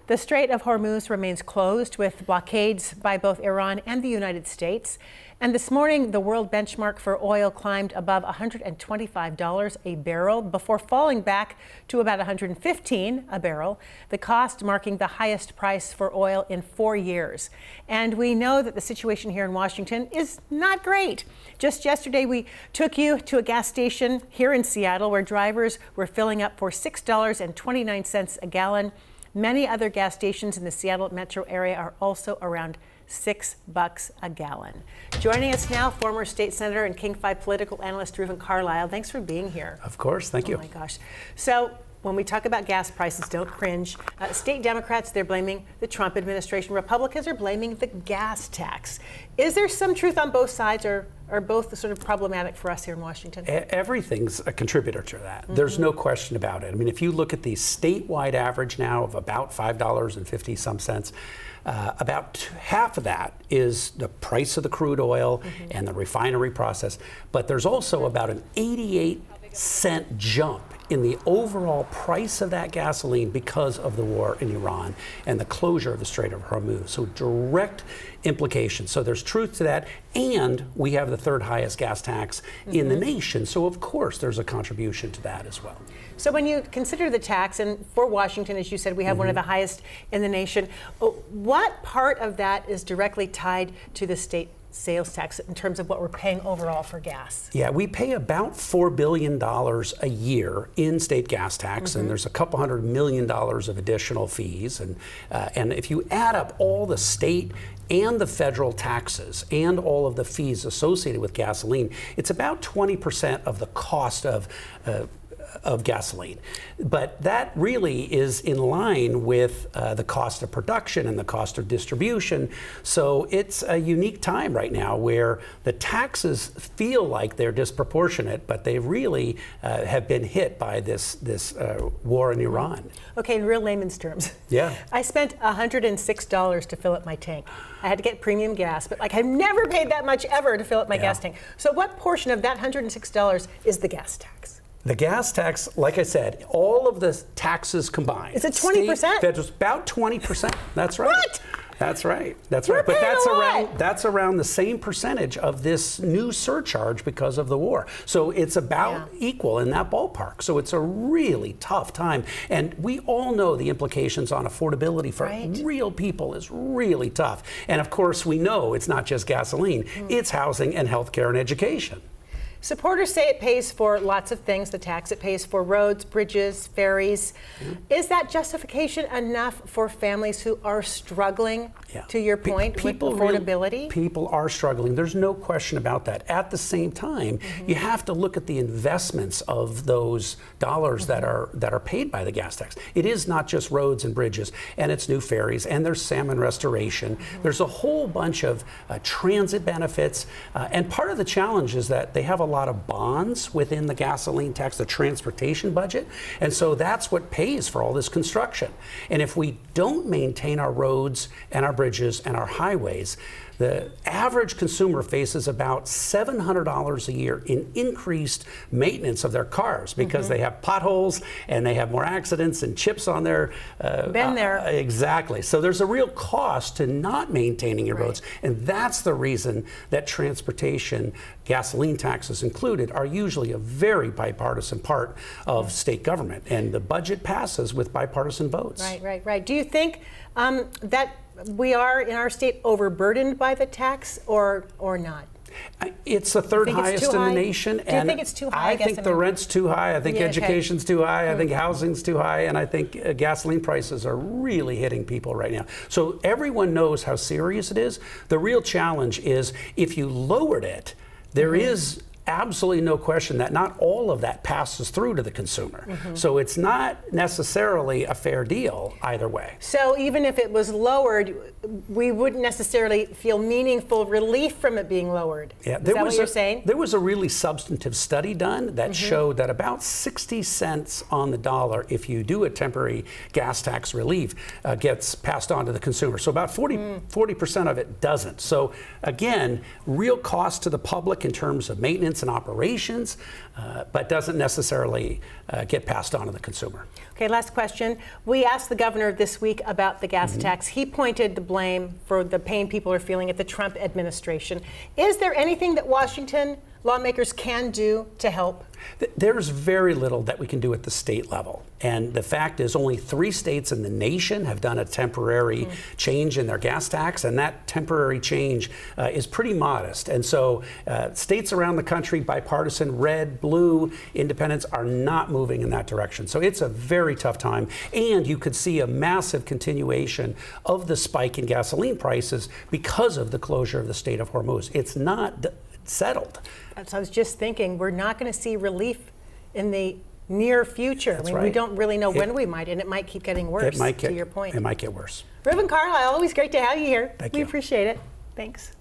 The Strait of Hormuz remains closed with blockades by both Iran and the United States. And this morning, the world benchmark for oil climbed above $125 a barrel before falling back to about $115 a barrel, the cost marking the highest price for oil in 4 years. And we know that the situation here in Washington is not great. Just yesterday, we took you to a gas station here in Seattle where drivers were filling up for $6.29 a gallon. Many other gas stations in the Seattle metro area are also around $6 a gallon. Joining us now, former state senator and King 5 political analyst Reuven Carlyle. Thanks for being here. Of course, thank you. Oh my gosh. So when we talk about gas prices, don't cringe. State Democrats, they're blaming the Trump administration. Republicans are blaming the gas tax. Is there some truth on both sides, or are both sort of problematic for us here in Washington? Everything's a contributor to that. There's no question about it. I mean, if you look at the statewide average now of about $5.50 some cents, about half of that is the price of the crude oil and the refinery process. But there's also about an 88-cent jump in the overall price of that gasoline because of the war in Iran and the closure of the Strait of Hormuz. So direct implications. So there's truth to that. And we have the third highest gas tax in the nation. So of course there's a contribution to that as well. So when you consider the tax, and for Washington, as you said, we have one of the highest in the nation, what part of that is directly tied to the state sales tax in terms of what we're paying overall for gas? Yeah, we pay about $4 billion a year in state gas tax, and there's a couple $100 million of additional fees. And if you add up all the state and the federal taxes and all of the fees associated with gasoline, it's about 20% of the cost of gasoline. But that really is in line with the cost of production and the cost of distribution. So it's a unique time right now where the taxes feel like they're disproportionate, but they really have been hit by this war in Iran. Okay, in real layman's terms. Yeah. I spent $106 to fill up my tank. I had to get premium gas, but I've never paid that much ever to fill up my gas tank. So what portion of that $106 is the gas tax? The gas tax, like I said, all of the taxes combined. Is it 20%? That's about 20%. That's right. What? That's right. That's We're right. But paying that's around the same percentage of this new surcharge because of the war. So it's about equal in that ballpark. So it's a really tough time. And we all know the implications on affordability for real people is really tough. And of course, we know it's not just gasoline, it's housing and healthcare and education. Supporters say it pays for lots of things, the tax. It pays for roads, bridges, ferries. Is that justification enough for families who are struggling, to your point, with affordability? People are struggling. There's no question about that. At the same time, you have to look at the investments of those dollars that are paid by the gas tax. It is not just roads and bridges, and it's new ferries, and there's salmon restoration. There's a whole bunch of transit benefits, and part of the challenge is that they have a lot of bonds within the gasoline tax, the transportation budget, and so that's what pays for all this construction. And if we don't maintain our roads and our bridges and our highways, the average consumer faces about $700 a year in increased maintenance of their cars because they have potholes and they have more accidents and chips on their... Been there. Exactly. So there's a real cost to not maintaining your roads. And that's the reason that transportation, gasoline taxes included, are usually a very bipartisan part of state government. And the budget passes with bipartisan votes. Right. Do you think that we are in our state overburdened by the tax or not? It's the third highest in the nation. Do you think it's too high? I think the rent's too high. I think education's too high. I think housing's too high. And I think gasoline prices are really hitting people right now. So everyone knows how serious it is. The real challenge is if you lowered it, there is absolutely no question that not all of that passes through to the consumer. So it's not necessarily a fair deal either way. So even if it was lowered, we wouldn't necessarily feel meaningful relief from it being lowered. Yeah, Is that what you're saying? There was a really substantive study done that showed that about 60 cents on the dollar, if you do a temporary gas tax relief, gets passed on to the consumer. So about 40% of it doesn't. So again, real cost to the public in terms of maintenance maintenance and operations, but doesn't necessarily get passed on to the consumer. Okay, last question. We asked the governor this week about the gas tax. He pointed the blame for the pain people are feeling at the Trump administration. Is there anything that Washington lawmakers can do to help? There's very little that we can do at the state level. And the fact is only 3 states in the nation have done a temporary change in their gas tax, and that temporary change is pretty modest. And so states around the country, bipartisan, red, blue, independents, are not moving in that direction. So it's a very tough time. And you could see a massive continuation of the spike in gasoline prices because of the closure of the Strait of Hormuz. It's not settled. So I was just thinking, we're not going to see relief in the near future. That's I mean, right. we don't really know when we might, and it might keep getting worse, to your point. It might get worse. Reuven Carlyle, always great to have you here. Thank we you. appreciate it. Thanks.